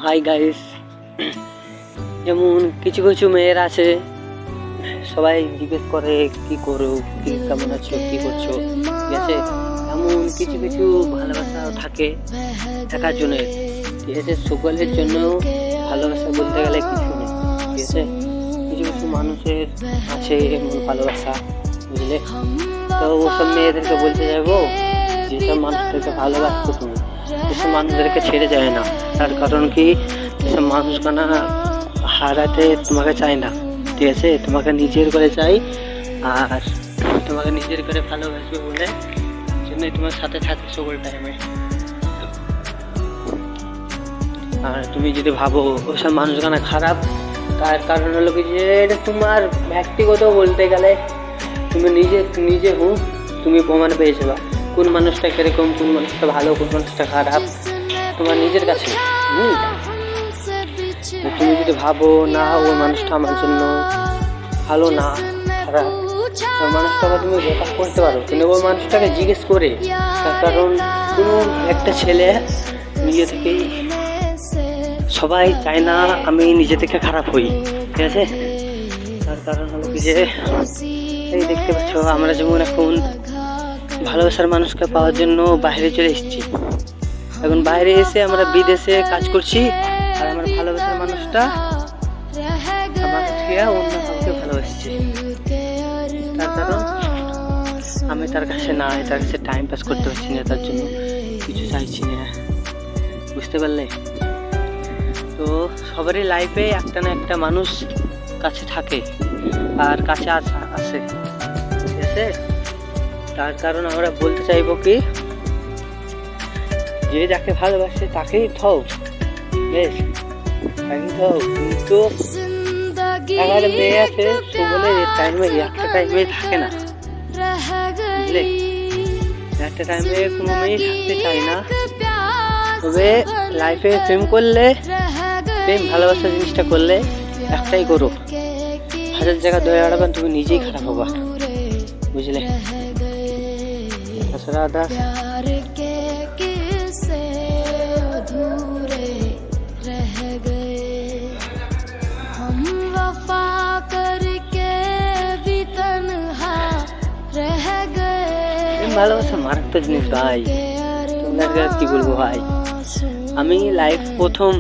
Hi guys, যেমন কিছু কিছু মেয়ের আছে, সবাই জিজ্ঞেস করে কি করো, কি কেমন আছো, কি করছো, ঠিক আছে। এমন কিছু কিছু ভালোবাসা থাকে একার জন্য, ঠিক আছে। সকলের জন্য ভালোবাসা বলতে গেলে কিছু নেই, ঠিক আছে। কিছু কিছু মানুষের আছে এমন ভালোবাসা, বুঝলে। তো ওসব মেয়েদেরকে বলতে যাবো, যেসব মানুষদেরকে ভালোবাসতো তুমি, এসব মানুষদেরকে ছেড়ে যায় না। তার কারণ কি, এসব মানুষখানা হারাতে তোমাকে চায় না, ঠিক আছে। তোমাকে নিজের করে চাই, আর তোমাকে নিজের করে ভালোবাসবে বলে জন্যই তোমার সাথে থাকে সকল টাইমে। আর তুমি যদি ভাবো ওসব মানুষখানা খারাপ, তার কারণ হলো কি যে এটা তোমার ব্যক্তিগত বলতে গেলে তুমি নিজে তুমি প্রমাণ পেয়ে যাবা কোন মানুষটা কিরকম, কোন মানুষটা ভালো, কোন মানুষটা খারাপ, তোমার নিজের কাছে। তুমি যদি ভাবো না ওই মানুষটা আমার জন্য ভালো না, খারাপ, ওই মানুষটাকে তুমি ব্রেকআপ করতে পারো, কিন্তু ওই মানুষটাকে জিজ্ঞেস করে। তার কারণ কোনো একটা ছেলে নিজে থেকেই, সবাই চায় না আমি নিজে থেকে খারাপ হই, ঠিক আছে। তার কারণ হলো কি যে এই দেখতে পাচ্ছ, আমরা যেমন এখন ভালোবাসার মানুষকে পাওয়ার জন্য বাইরে চলে এসেছি। এখন বাইরে এসে আমরা বিদেশে কাজ করছি, আর আমার ভালোবাসার মানুষটা আমাকে থেকে অন্য কাউকে ভালোবাসছে। তার কারণ আমি তার কাছে তার কাছে টাইম পাস করতে পারছি না, তার জন্য কিছু চাইছি না, বুঝতে পারলে। তো সবারই লাইফে একটা না একটা মানুষ কাছে থাকে আর কাছে আসে, ঠিক আছে। তার কারণ আমরা বলতে চাইবো কি, যে যাকে ভালোবাসে তাকেই থাও, বেশ তাকেই থাও। কিন্তু একটা মেয়ে আছে, সকলে টাইমে একটা টাইমে থাকে না, বুঝলে। একটা টাইমে কোনো মেয়ে থাকতে চায় না। তবে লাইফে প্রেম করলে, প্রেম ভালোবাসা জিনিসটা করলে একটাই করো, হাজার জায়গা দয়া আড়াবেন, তুমি নিজেই খারাপ হবা, বুঝলে। তাছাড়া দাস ভালোবাসা মারাত্মক জিনিস ভাই, তোমাদেরকে কি বলবো ভাই। আমি লাইফ প্রথম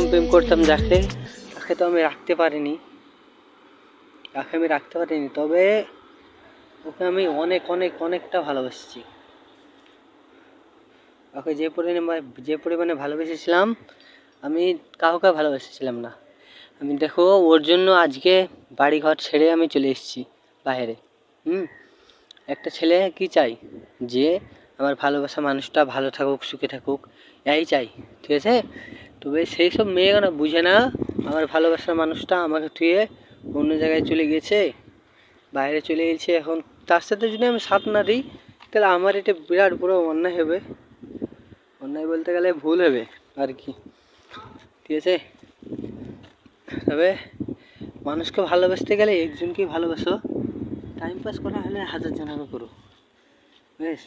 প্রেম করতাম যাকে, তাকে তো আমি রাখতে পারিনি, তবে ওকে আমি অনেকটা ভালোবাসছি। ওকে যে পরিমাণে ভালোবেসেছিলাম, আমি কাউকে ভালোবেসেছিলাম না। আমি দেখো, ওর জন্য আজকে বাড়ি ঘর ছেড়ে আমি চলে এসেছি বাইরে। একটা ছেলে কি চাই, যে আমার ভালোবাসা মানুষটা ভালো থাকুক, সুখে থাকুক, এই চাই, ঠিক আছে। তবে সেই সব মেয়েরা বুঝে না, আমার ভালোবাসার মানুষটা আমাকে থুয়ে অন্য জায়গায় চলে গেছে, বাইরে চলে গেছে। এখন তার সাথে যদি আমি সাথ না দিই, তাহলে আমার এটা বিরাট বড় অন্যায় হবে, অন্যায় বলতে গেলে ভুল হবে আর কি, ঠিক আছে। তবে মানুষকে ভালোবাসতে গেলে একজনকেই ভালোবাসো, টাইম পাস করা হলে হাজার জনকে করো, বেশ।